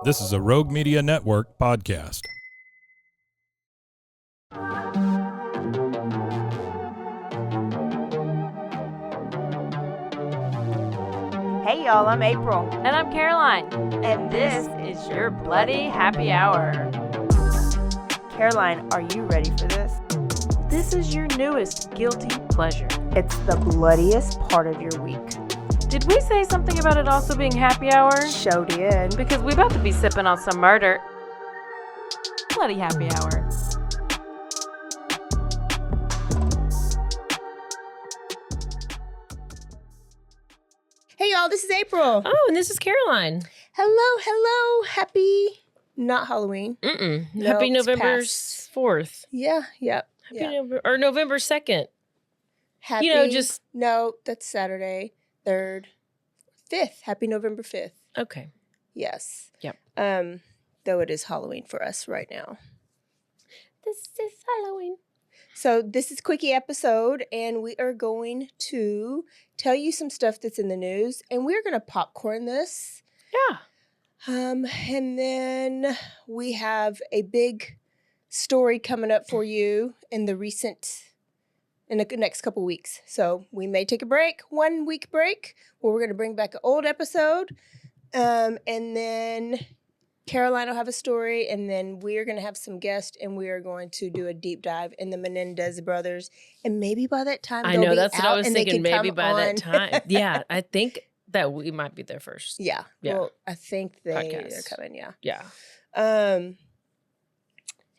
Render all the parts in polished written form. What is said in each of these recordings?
This is a Rogue Media Network podcast. Hey y'all, I'm April. And I'm Caroline. And this is your Bloody Happy Hour. Caroline, are you ready for this? This is your newest guilty pleasure. It's the bloodiest part of your week. Did we say something about it also being happy hour? Show did. Because we about to be sipping on some murder. Bloody Happy Hour. Hey y'all, this is April. Oh, and this is Caroline. Hello. Happy, not Halloween. No, it's Happy November past. 4th. Yep. November 2nd. Happy, no, that's Saturday, 3rd, 5th. Happy November 5th. Okay. Yes. Yep. Though it is Halloween for us right now. This is Halloween. So this is Quickie episode, and we are going to tell you some stuff that's in the news, and we're going to popcorn this. Yeah. And then we have a big story coming up for you in the next couple weeks. So we may take a break, 1 week break, where we're going to bring back an old episode. And then Caroline will have a story, and then we are going to have some guests, and we are going to do a deep dive in the Menendez brothers. And maybe by that time, I know, that's what I was thinking. Maybe by that time. Yeah, I think that we might be there first. Yeah. Well, I think they're coming, Yeah.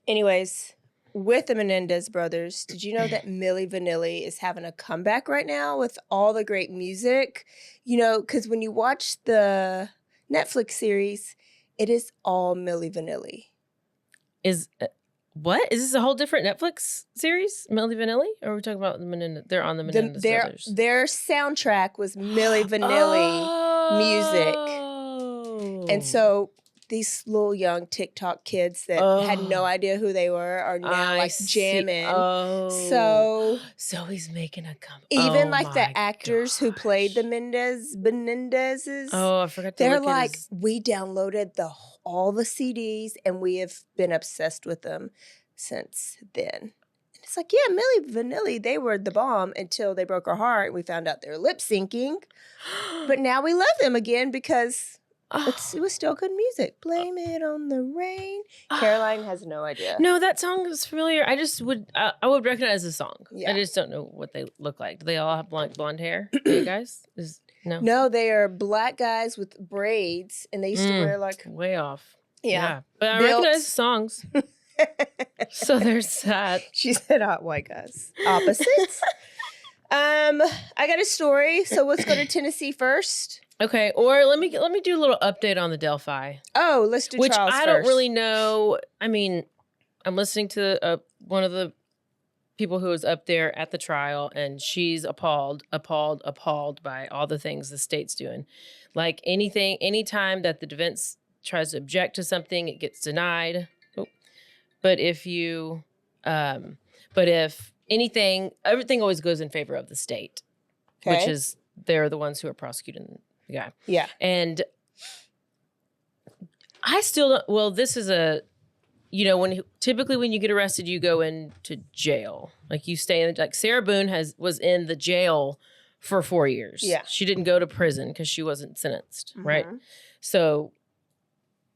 Anyways, with the Menendez brothers, did you know that Milli Vanilli is having a comeback right now with all the great music? You know, because when you watch the Netflix series, it is all Milli Vanilli. What? Is this a whole different Netflix series, Milli Vanilli? Or are we talking about the Menendez? They're on the Menendez brothers. Their soundtrack was Milli Vanilli music. And so these little young TikTok kids that had no idea who they were are now jamming. So he's making a comeback. Even the actors who played the Menendezes. Oh, I forgot to They're look at we downloaded all the CDs and we have been obsessed with them since then. And it's Milli Vanilli, they were the bomb until they broke our heart and we found out they were lip syncing. But now we love them again because it was still good music. Blame it on the rain. Caroline has no idea. No, that song is familiar. I just would recognize the song. Yeah. I just don't know what they look like. Do they all have blonde hair? You guys? No, they are black guys with braids, and they used to wear way off. Yeah. But I recognize the songs. So there's that. She said hot white guys. Opposites. I got a story. So let's go to Tennessee first. Okay, or let me do a little update on the Delphi. Oh, let's do which trials I don't really know. I mean, I'm listening to one of the people who was up there at the trial, and she's appalled by all the things the state's doing. Like anytime that the defense tries to object to something, it gets denied. But if anything, everything always goes in favor of the state, which is they're the ones who are prosecuting the guy. Yeah. And I still don't, well, this is typically when you get arrested, you go into jail. Like you stay in, Sarah Boone was in the jail for 4 years. Yeah. She didn't go to prison because she wasn't sentenced, right? So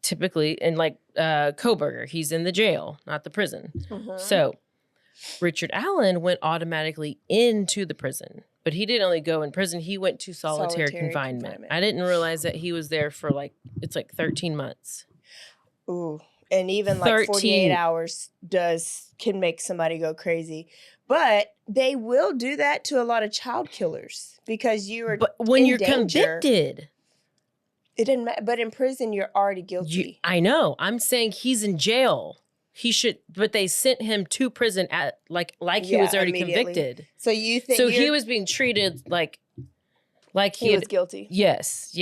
typically, and Koberger, he's in the jail, not the prison. So Richard Allen went automatically into the prison, but he didn't only go in prison, he went to solitary confinement. I didn't realize that he was there for 13 months. Ooh. And even 48 hours can make somebody go crazy. But they will do that to a lot of child killers because But when you're convicted, it didn't matter. But in prison, you're already guilty. I know. I'm saying he's in jail. He should, but they sent him to prison at he was already convicted. So you think he was being treated like he was guilty? Yes.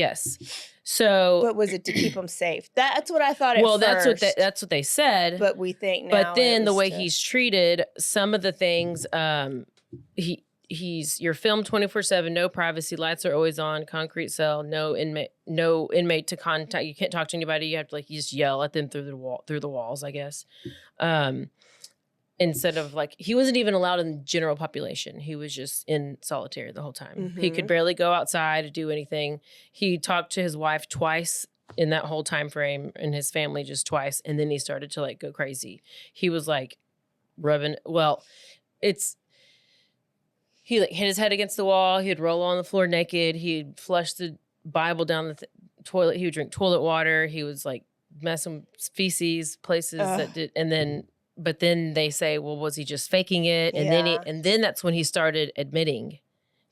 So, but was it to keep him safe? That's what I thought at first. That's what they said. But we think now. But then the way he's treated, some of the things, you're filmed 24/7, no privacy, lights are always on, concrete cell, no inmate to contact. You can't talk to anybody. You have to you just yell at them through the walls, I guess. Instead of he wasn't even allowed in the general population. He was just in solitary the whole time. Mm-hmm. He could barely go outside to do anything. He talked to his wife twice in that whole time frame, and his family just twice. And then he started to go crazy. He was rubbing. Well, he hit his head against the wall. He'd roll on the floor naked. He'd flush the Bible down the toilet. He would drink toilet water. He was messing with feces places that did, and then. But then they say, well, was he just faking it? And then that's when he started admitting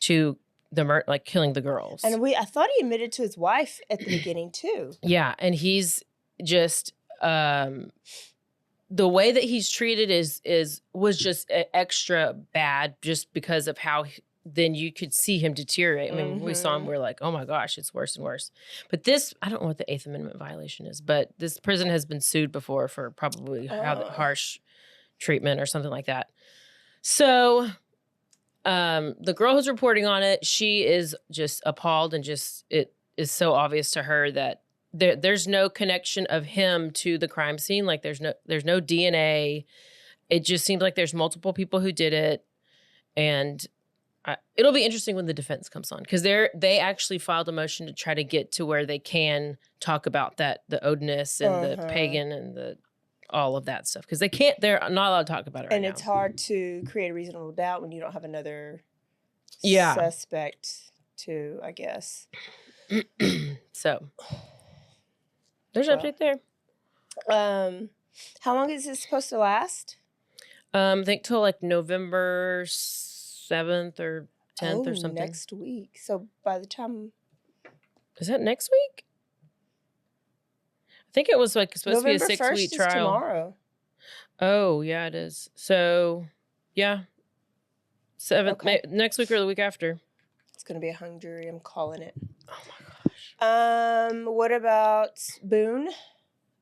to the killing the girls. And I thought he admitted to his wife at the beginning too. Yeah, and he's just the way that he's treated was just extra bad, just because of how. Then you could see him deteriorate. I mean, when we saw him, we were like, oh my gosh, it's worse and worse. But this, I don't know what the 8th Amendment violation is, but this prison has been sued before for probably harsh treatment or something like that. So the girl who's reporting on it, she is just appalled, and it is so obvious to her that there's no connection of him to the crime scene. There's no DNA. It just seems like there's multiple people who did it. And it'll be interesting when the defense comes on, because they actually filed a motion to try to get to where they can talk about the Odinist and the pagan and all of that stuff, because they're not allowed to talk about it right now. And it's hard to create a reasonable doubt when you don't have another suspect to, I guess. So there's an update there. How long is this supposed to last? I think till November 7th or 10th or something. Next week. So by the time... Is that next week? I think it was supposed to be a 6-week trial. Tomorrow. Oh, yeah, it is. So, yeah. 7th, next week or the week after. It's going to be a hung jury. I'm calling it. Oh, my gosh. What about Boone?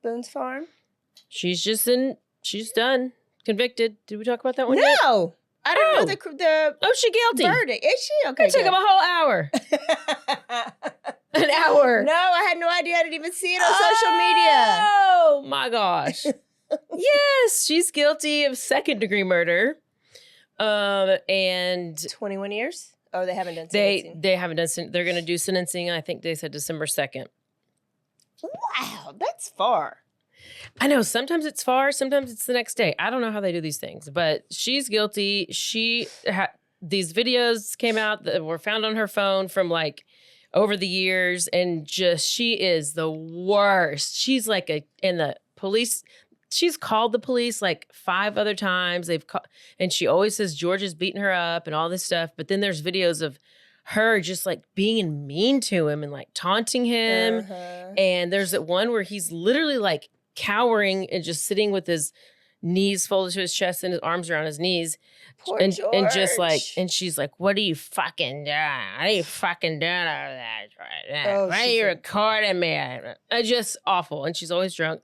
Boone's Farm? She's done. Convicted. Did we talk about that one yet? No. I don't know the she guilty. Verdict. Is she? Okay. It took him a whole hour. An hour. No, I had no idea. I didn't even see it on social media. Oh my gosh. Yes, she's guilty of 2nd-degree murder. And 21 years? Oh, they haven't done sentencing. They haven't done they're going to do sentencing. I think they said December 2nd. Wow, that's far. I know. Sometimes it's far. Sometimes it's the next day. I don't know how they do these things, but she's guilty. These videos came out that were found on her phone from over the years, and she is the worst. She's and the police. She's called the police 5 other times. And she always says George is beating her up and all this stuff. But then there's videos of her just being mean to him and taunting him. And there's that one where he's literally cowering and just sitting with his knees folded to his chest and his arms around his knees. Poor and George. And just and she's like, what are you fucking doing? What are you fucking doing over there right now? Why are you recording me? Just awful. And she's always drunk.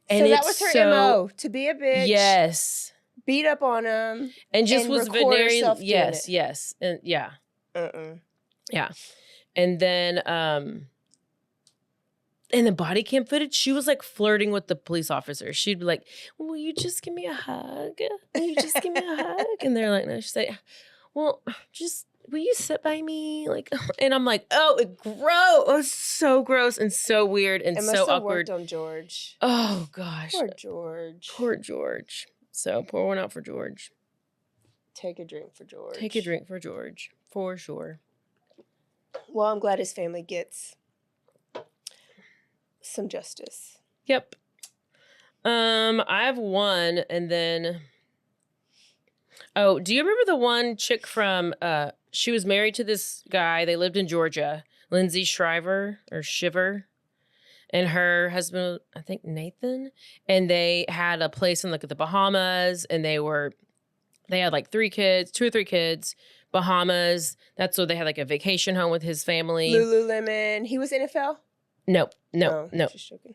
And so that was her MO, to be a bitch. Yes. Beat up on him. And just was very, yes. And yeah. Yeah. And then in the body cam footage, she was flirting with the police officer. She'd be like, will you just give me a hug? Will you just give me a hug? And they're like, no. She's like, well, just, will you sit by me? And I'm like, oh, gross. It was so gross and so weird and so awkward. Worked on George. Oh, gosh. Poor George. Poor George. So pour one out for George. Take a drink for George. Take a drink for George, for sure. Well, I'm glad his family gets some justice. Yep. I have one, and then... Oh, do you remember the one chick from... she was married to this guy. They lived in Georgia. Lindsay Shriver, or Shiver. And her husband, I think Nathan. And they had a place in the Bahamas, and they had 3 kids, 2 or 3 kids. Bahamas. That's where they had a vacation home with his family. Lululemon. He was NFL? No. Just joking.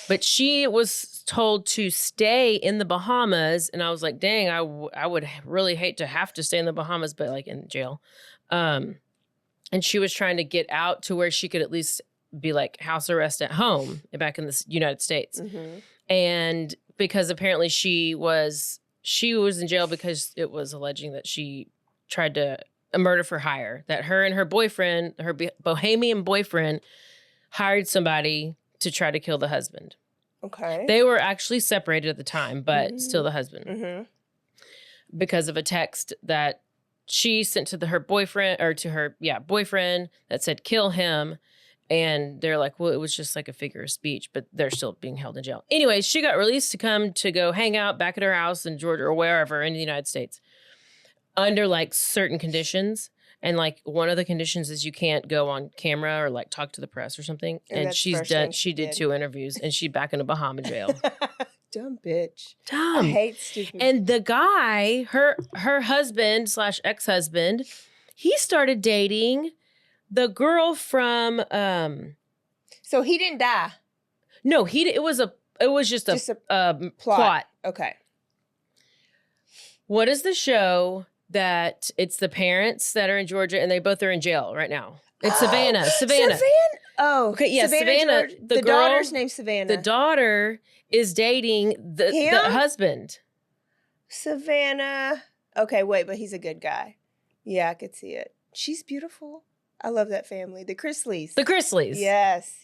But she was told to stay in the Bahamas. And I was like, dang, I would really hate to have to stay in the Bahamas, but like in jail. And she was trying to get out to where she could at least be like house arrest at home back in the United States. Mm-hmm. And because apparently she was in jail because it was alleging that she tried to a murder for hire, that her and her boyfriend, her Bohemian boyfriend, hired somebody to try to kill the husband. Okay. They were actually separated at the time, but still the husband. Mm-hmm. Because of a text that she sent to her boyfriend or to her boyfriend that said kill him. And they're like, well, it was just like a figure of speech, but they're still being held in jail. Anyways, she got released to go hang out back at her house in Georgia or wherever in the United States under like certain conditions. And like one of the conditions is you can't go on camera or like talk to the press or something. And she did 2 interviews and she's back in a Bahama jail. Dumb bitch. Dumb. I hate stupid. And the guy, her husband / ex-husband, he started dating the girl from So he didn't die. No, it was just a plot. Okay. What is the show that it's the parents that are in Georgia and they both are in jail right now? It's Savannah. Oh, okay. Yeah, Savannah. The daughter's named Savannah. The daughter is dating the husband. Savannah. Okay, wait, but he's a good guy. Yeah, I could see it. She's beautiful. I love that family. The Chrisleys. Yes.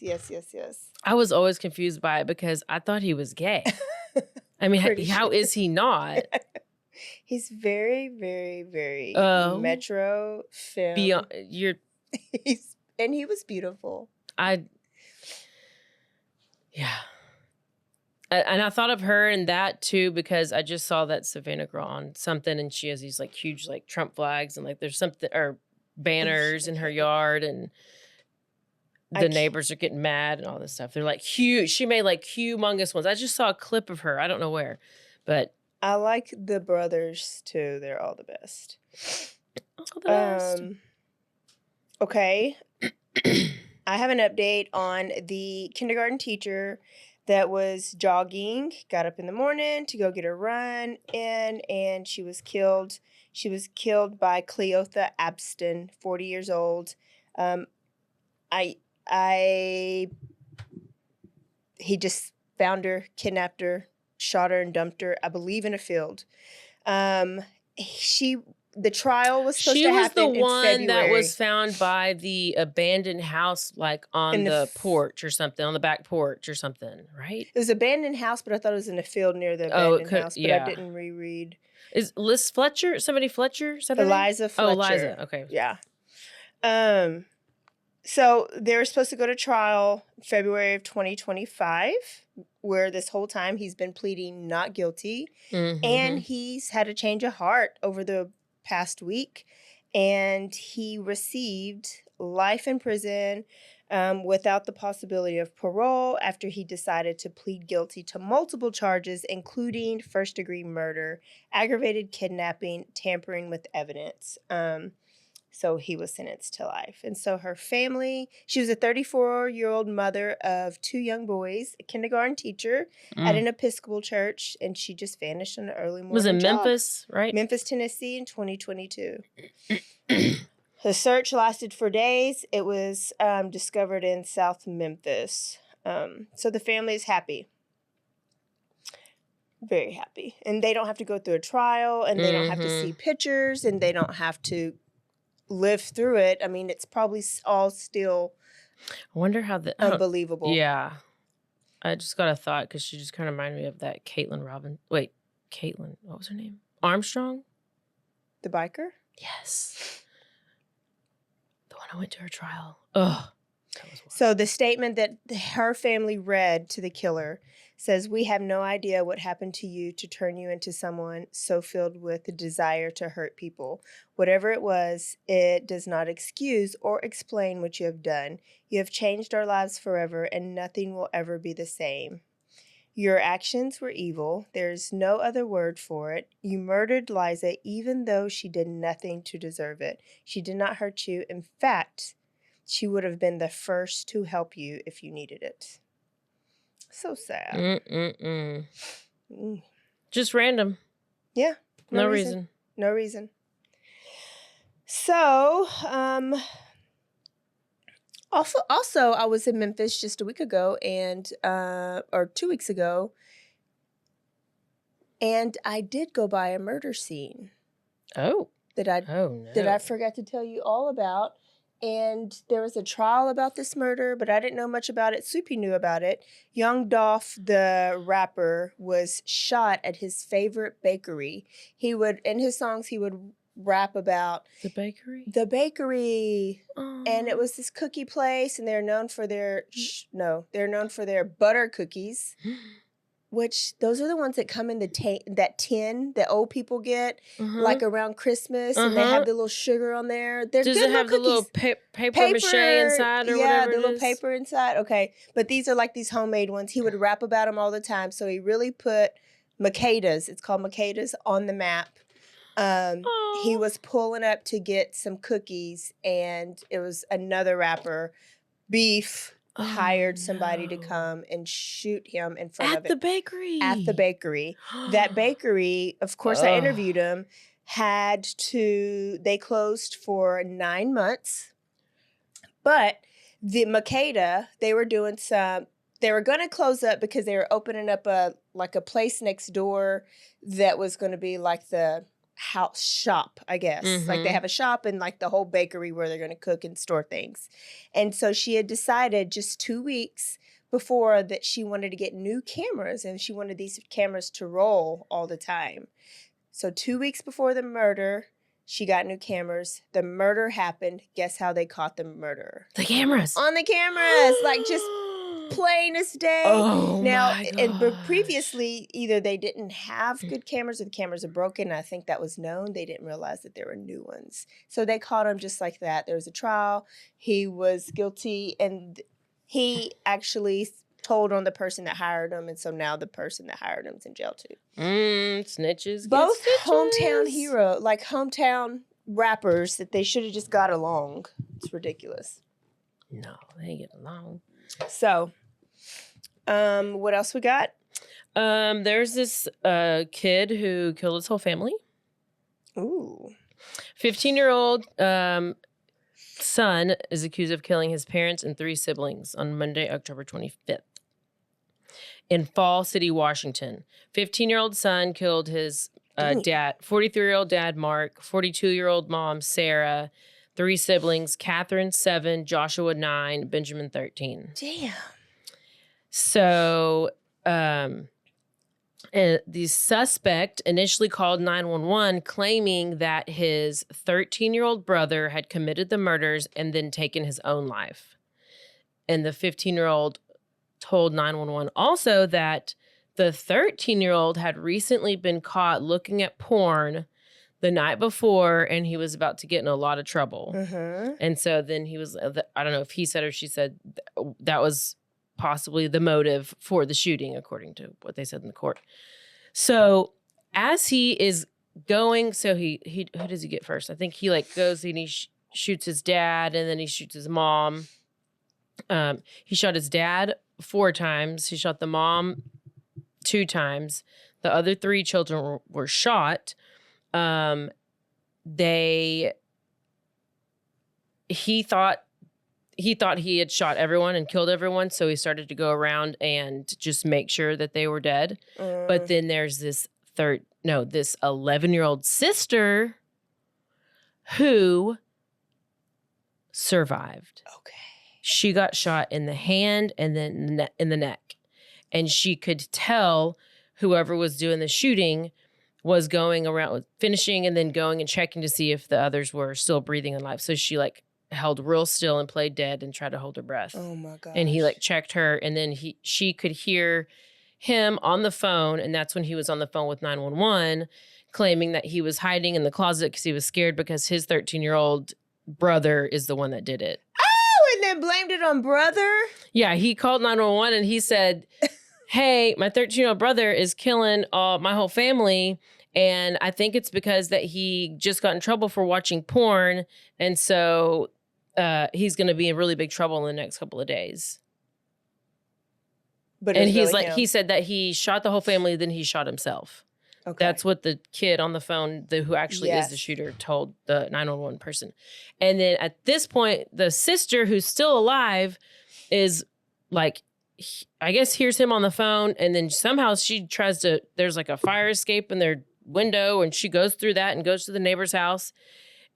I was always confused by it because I thought he was gay. I mean, how is he not? He's very, very, very metro film. And he was beautiful. And I thought of her and that too because I just saw that Savannah girl on something and she has these like huge like Trump flags and like there's something or banners in her yard and the neighbors are getting mad and all this stuff. They're like huge. She made like humongous ones. I just saw a clip of her. I don't know where, but I like the brothers too. They're all the best. All the best. Okay. I have an update on the kindergarten teacher that was jogging, got up in the morning to go get a run in, and she was killed. She was killed by Cleotha Abston, 40 years old. He just found her, kidnapped her, shot her and dumped her, I believe, in a field. The trial was supposed to happen in February. She was the one that was found by the abandoned house, like on the porch or something, on the back porch or something, right? It was an abandoned house, but I thought it was in a field near the abandoned house, but I didn't reread. Is Liz Fletcher? Somebody Fletcher? Eliza Fletcher. Oh, Eliza. Okay. Yeah. So they were supposed to go to trial February of 2025, where this whole time he's been pleading not guilty. Mm-hmm. And he's had a change of heart over the past week. And he received life in prison without the possibility of parole after he decided to plead guilty to multiple charges, including first-degree murder, aggravated kidnapping, tampering with evidence. So he was sentenced to life. And so her family, she was a 34-year-old mother of 2 young boys, a kindergarten teacher at an Episcopal church, and she just vanished on an early morning Was in jog. Memphis, right? Memphis, Tennessee in 2022. The search lasted for days. It was discovered in South Memphis. So the family is happy. Very happy. And they don't have to go through a trial, and they don't have to see pictures, and they don't have to live through it. I mean, it's probably all still I wonder how unbelievable. Yeah. I just got a thought because she just kind of reminded me of that Caitlin, what was her name? Armstrong? The biker? Yes. The one I went to her trial. Ugh. So the statement that her family read to the killer says, "We have no idea what happened to you to turn you into someone so filled with the desire to hurt people. Whatever it was, it does not excuse or explain what you have done. You have changed our lives forever, and nothing will ever be the same. Your actions were evil. There's no other word for it. You murdered Liza even though she did nothing to deserve it. She did not hurt you. In fact, she would have been the first to help you if you needed it." So sad. Mm-mm-mm. Mm. Just random. Yeah. No reason. No reason. So, also, I was in Memphis just a week ago or 2 weeks ago, and I did go by a murder scene. Oh. That I no. forgot to tell you all about. And there was a trial about this murder, but I didn't know much about it. Soupy knew about it. Young Dolph, the rapper, was shot at his favorite bakery. In his songs, he would rap about the bakery. Aww. And it was this cookie place, and they're known for their butter cookies. Which those are the ones that come in that tin that old people get like around Christmas, and they have the little sugar on there. They're Does good it have cookies. the little paper mache inside or whatever? Yeah, the little paper inside. Okay, but these are like these homemade ones. He would rap about them all the time, so he really put Makeda's. It's called Makeda's on the map. He was pulling up to get some cookies, and it was another rapper, Beef. Hired somebody to come and shoot him in front of it. At the bakery. That bakery, of course, I interviewed him, they closed for 9 months. But the Makeda, they were going to close up because they were opening up a place next door that was going to be like the house shop, I guess. Like they have a shop and like the whole bakery where they're going to cook and store things. And so she had decided just 2 weeks before that she wanted to get new cameras, and she wanted these cameras to roll all the time. So 2 weeks before the murder, she got new cameras. The murder happened. Guess how they caught the murderer? The cameras. On the cameras. Like just plain as day. Oh, now, my and previously, either they didn't have good cameras or the cameras are broken. I think that was known. They didn't realize that there were new ones. So they caught him just like that. There was a trial. He was guilty, and he actually told on the person that hired him, and so now the person that hired him is in jail too. Snitches. Both hometown rappers that they should have just got along. It's ridiculous. No, they ain't getting along. So, what else we got? There's this kid who killed his whole family. Ooh. 15-year-old son is accused of killing his parents and 3 siblings on Monday, October 25th. In Fall City, Washington. 15-year-old son killed his dad, 43-year-old dad, Mark, 42-year-old mom, Sarah, 3 siblings, Catherine, 7, Joshua, 9, Benjamin, 13. Damn. So the suspect initially called 911 claiming that his 13-year-old brother had committed the murders and then taken his own life. And the 15-year-old told 911 also that the 13-year-old had recently been caught looking at porn the night before, and he was about to get in a lot of trouble. And so then he was, I don't know if he said or she said, that was possibly the motive for the shooting, according to what they said in the court. So as he is going, so he who does he get first? I think he goes and he shoots his dad, and then he shoots his mom. He shot his dad 4 times. He shot the mom 2 times. The other 3 children were shot. He thought he had shot everyone and killed everyone, so he started to go around and just make sure that they were dead. But then there's this 11-year-old sister who survived. Okay. She got shot in the hand and then in the neck. And she could tell whoever was doing the shooting was going around, finishing and then going and checking to see if the others were still breathing and alive. So she held real still and played dead and tried to hold her breath. Oh my gosh. And he checked her, and then she could hear him on the phone, and that's when he was on the phone with 911 claiming that he was hiding in the closet because he was scared because his 13-year-old brother is the one that did it. Oh, and then blamed it on brother? Yeah, he called 911 and he said, hey, my 13-year-old brother is killing my whole family, and I think it's because that he just got in trouble for watching porn, and so he's going to be in really big trouble in the next couple of days. But it And was he's really like, him. he said that he shot the whole family, then he shot himself. Okay. That's what the kid on the phone, who actually is the shooter, told the 911 person. And then at this point, the sister, who's still alive, is like, I guess hears him on the phone, and then somehow she tries to, there's like a fire escape in their window, and she goes through that and goes to the neighbor's house.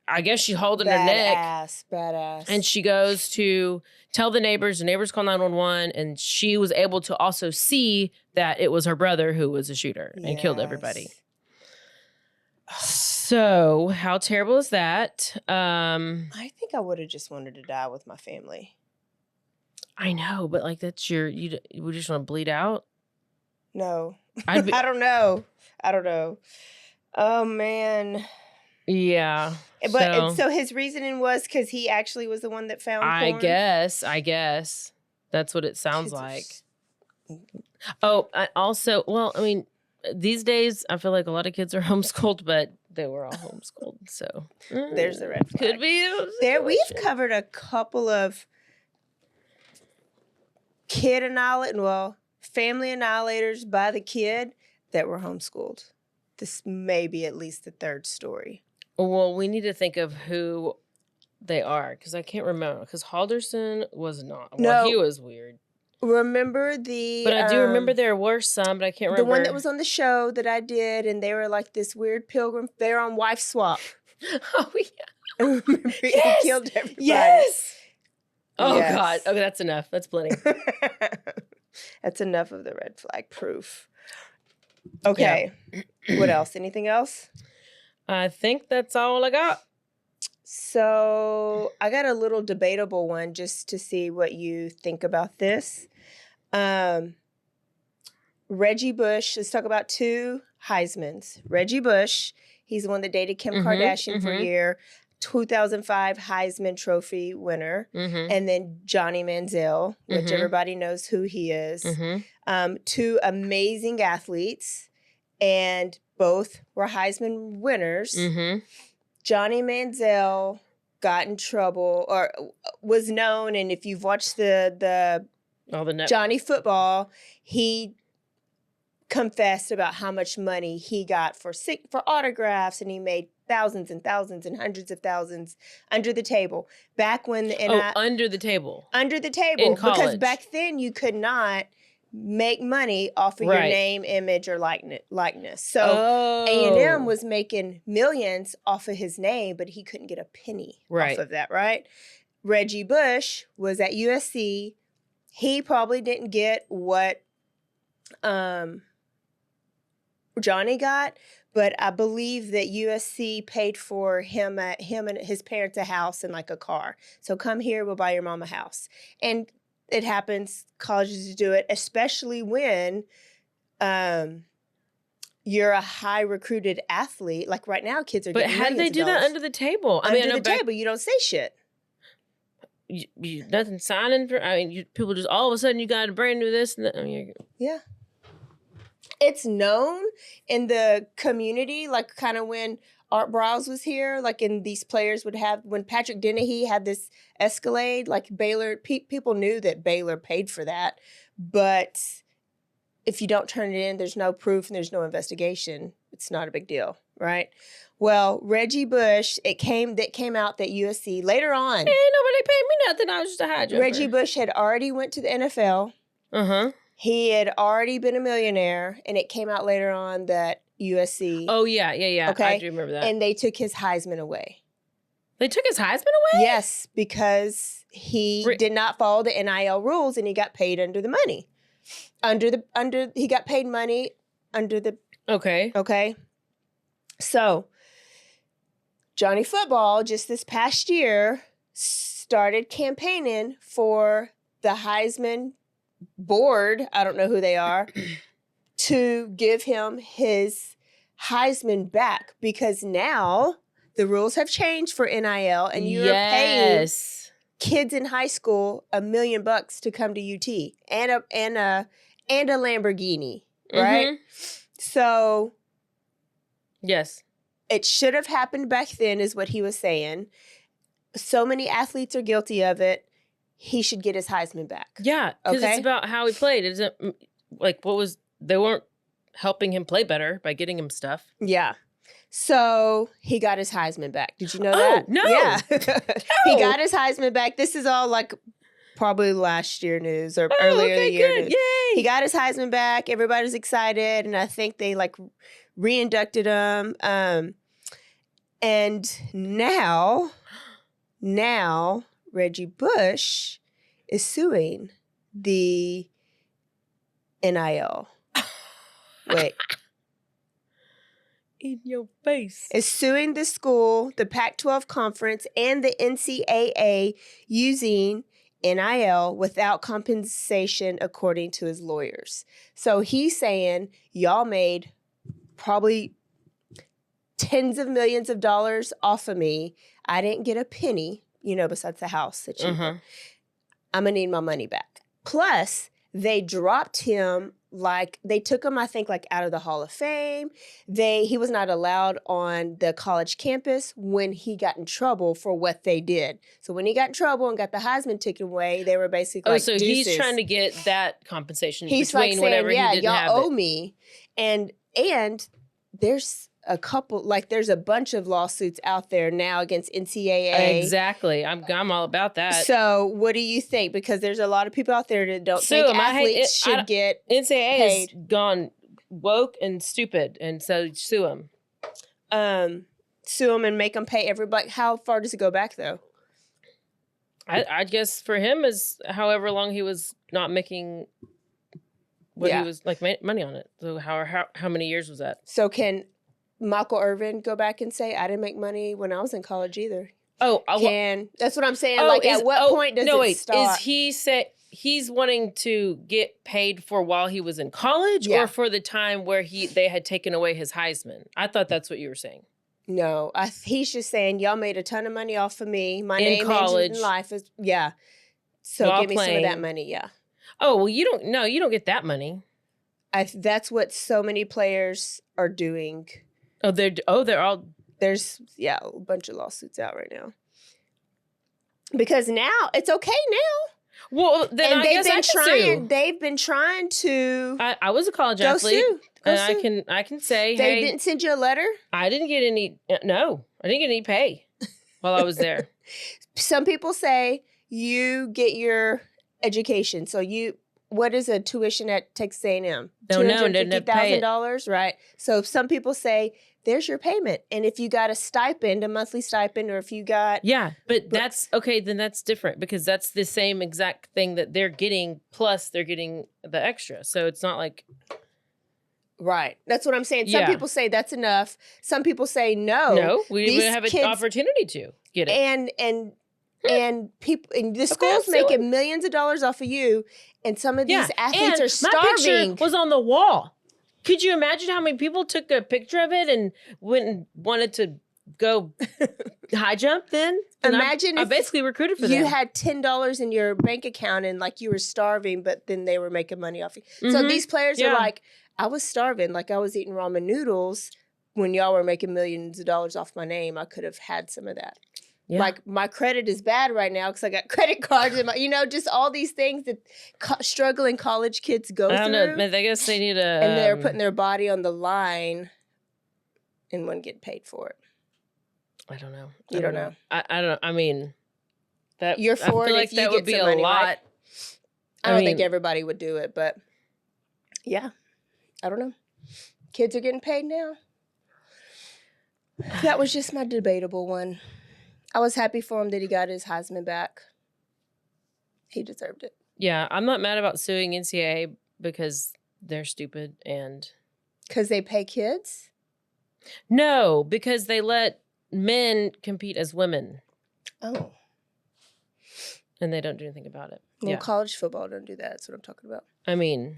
I guess she's holding her neck. Badass. And she goes to tell the neighbors call 911, and she was able to also see that it was her brother who was a shooter and killed everybody. So how terrible is that? I think I would have just wanted to die with my family. I know, but like that's you would just want to bleed out? No. I don't know. Oh, man. Yeah. But so his reasoning was because he actually was the one that found porn? I guess. That's what it sounds like. Oh, I mean, these days, I feel like a lot of kids are homeschooled, but they were all homeschooled. So there's the red flag. Could be. We've covered a couple of family annihilators by the kid that were homeschooled. This may be at least the third story. Well, we need to think of who they are, because I can't remember. Because Halderson was not. Well, he was weird. Remember But I do remember there were some, but I can't remember. The one that was on the show that I did, and they were like this weird pilgrim. They were on Wife Swap. Oh, yeah. Remember, he killed everybody. Yes. Oh, yes. God. Okay, that's enough. That's plenty. That's enough of the red flag proof. Okay. Yeah. What else? Anything else? I think that's all I got. So I got a little debatable one just to see what you think about this. Reggie Bush, let's talk about two Heismans. Reggie Bush, he's the one that dated Kim Kardashian for a year, 2005 Heisman Trophy winner. And then Johnny Manziel, which everybody knows who he is. Two amazing athletes, and both were Heisman winners. Johnny Manziel got in trouble, or was known, and if you've watched the Johnny football, he confessed about how much money he got for autographs, and he made thousands and thousands and hundreds of thousands under the table. Back when under the table in college, because back then you could not make money off of your name, image, or likeness. So A&M was making millions off of his name, but he couldn't get a penny off of that, right? Reggie Bush was at USC. He probably didn't get what Johnny got, but I believe that USC paid for him and his parents a house and like a car. So come here, we'll buy your mom a house. And it happens, colleges do it, especially when you're a high recruited athlete. Like right now, kids are getting millions of dollars. But how did they do that under the table? Under the table, you don't say shit. You nothing signing for. I mean, people just all of a sudden you got a brand new this and that. I mean, yeah. It's known in the community, like kind of when Art Briles was here, like and these players would have, when Patrick Dennehy had this Escalade, like Baylor, people knew that Baylor paid for that. But if you don't turn it in, there's no proof and there's no investigation. It's not a big deal, right? Well, Reggie Bush, it came out that USC later on. Ain't nobody paid me nothing. I was just a high jumper. Reggie Bush had already went to the NFL. He had already been a millionaire, and it came out later on that USC. Oh, yeah. Okay? I do remember that. And they took his Heisman away. They took his Heisman away? Yes, because he did not follow the NIL rules, and he got paid under the money. He got paid money under the... Okay? So, Johnny Football, just this past year, started campaigning for the Heisman board, I don't know who they are, to give him his Heisman back, because now the rules have changed for NIL, and you're paying kids in high school $1 million to come to UT and a Lamborghini, right? So yes, it should have happened back then, is what he was saying. So many athletes are guilty of it. he should get his Heisman back. Yeah, because Okay? it's about how he played. It isn't like they weren't helping him play better by getting him stuff. Yeah. So he got his Heisman back. Did you know Oh, that? no. Yeah. He No. got his Heisman back. This is all like probably last year news or Oh, earlier okay, the year good. news. Yay. He got his Heisman back. Everybody's excited. And I think they like re-inducted him. And now Reggie Bush is suing the NIL. Wait. In your face. Is suing the school, the Pac-12 conference, and the NCAA using NIL without compensation, according to his lawyers. So he's saying, y'all made probably tens of millions of dollars off of me. I didn't get a penny, besides the house that you Uh-huh. I'm going to need my money back. Plus, they dropped him, they took him, I think, out of the Hall of Fame. He was not allowed on the college campus when he got in trouble for what they did. So when he got in trouble and got the Heisman taken away, they were basically so deuces. he's trying to get that compensation He's between saying, whatever he didn't y'all have. owe me. And there's a couple, there's a bunch of lawsuits out there now against NCAA. Exactly. I'm all about that. So what do you think? Because there's a lot of people out there that don't Sue think him. athletes should get NCAA paid. has gone woke and stupid, and so sue him. Sue them and make them pay everybody. How far does it go back, though? I guess for him is however long he was not making what he was money on it. So how many years was that? So can Michael Irvin go back and say, I didn't make money when I was in college either? That's what I'm saying. At what point does it stop? Is he he's wanting to get paid for while he was in college or for the time where they had taken away his Heisman? I thought that's what you were saying. No, he's just saying, y'all made a ton of money off of me. My name college in life is, So give me some of that money, yeah. Oh, well, you don't get that money. That's what so many players are doing. They're all... There's, a bunch of lawsuits out right now. Because now, it's okay now. Well, then they've been trying to... I was a college athlete. Go sue. And I can say, they didn't send you a letter? I didn't get any... No, I didn't get any pay while I was there. Some people say you get your education. So what is a tuition at Texas A&M? $250,000, right? So some people say, there's your payment. And if you got a stipend, a monthly stipend, or if you got... Yeah, but that's... Okay, then that's different because that's the same exact thing that they're getting, plus they're getting the extra. So it's not like... Right. That's what I'm saying. Some people say that's enough. Some people say no. No, we have an opportunity to get it. And people, and the school's making millions of dollars off of you, and some of these athletes are starving. My picture was on the wall. Could you imagine how many people took a picture of it and went and wanted to go high jump then? And Imagine I basically recruited for that. You had $10 in your bank account and you were starving, but then they were making money off you. Mm-hmm. So these players are like, I was starving, I was eating ramen noodles when y'all were making millions of dollars off my name. I could have had some of that. Yeah. My credit is bad right now because I got credit cards and just all these things that struggling college kids go through. I don't know, but I guess they need and they're putting their body on the line and wouldn't get paid for it. I don't know. You don't know. I don't know. I mean, that you're for I feel it like if you that get would be some a money, lot. Right? I don't think everybody would do it, but yeah, I don't know. Kids are getting paid now. That was just my debatable one. I was happy for him that he got his Heisman back. He deserved it. Yeah, I'm not mad about suing NCAA because they're stupid and... Because they pay kids? No, because they let men compete as women. Oh. And they don't do anything about it. Well, college football don't do that. That's what I'm talking about. I mean...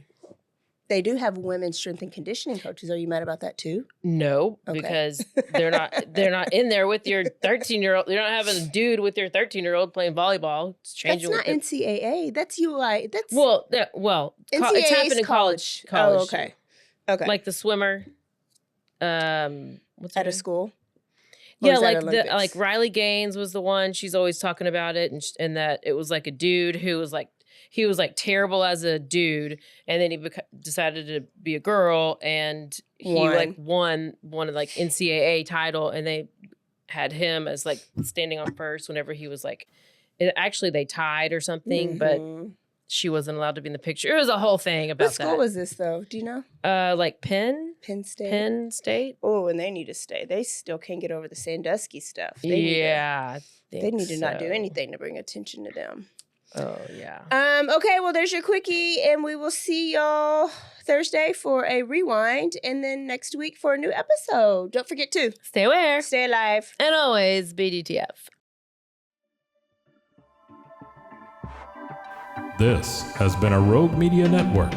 They do have women's strength and conditioning coaches. Are you mad about that too? No, because they're not in there with your 13-year-old. You're not having a dude with your 13-year-old playing volleyball. It's changing. That's not NCAA. That's UI. That's it's happened in college. Oh, okay. Okay. Like the swimmer. What's at a school? Or Yeah, is that like Olympics? Riley Gaines was the one. She's always talking about it, and that it was like a dude who was like he was like terrible as a dude, and then he decided to be a girl, and he like won a like NCAA title, and they had him as like standing on first whenever he was like. Actually, they tied or something, but she wasn't allowed to be in the picture. It was a whole thing about that. What school was this though? Do you know? Like Penn State. Penn State. Oh, and they need to stay. They still can't get over the Sandusky stuff. They need to not do anything to bring attention to them. Oh yeah. Okay, well there's your quickie, and we will see y'all Thursday for a rewind, and then next week for a new episode. Don't forget to stay aware, stay alive, and always BDTF. This has been a Rogue Media Network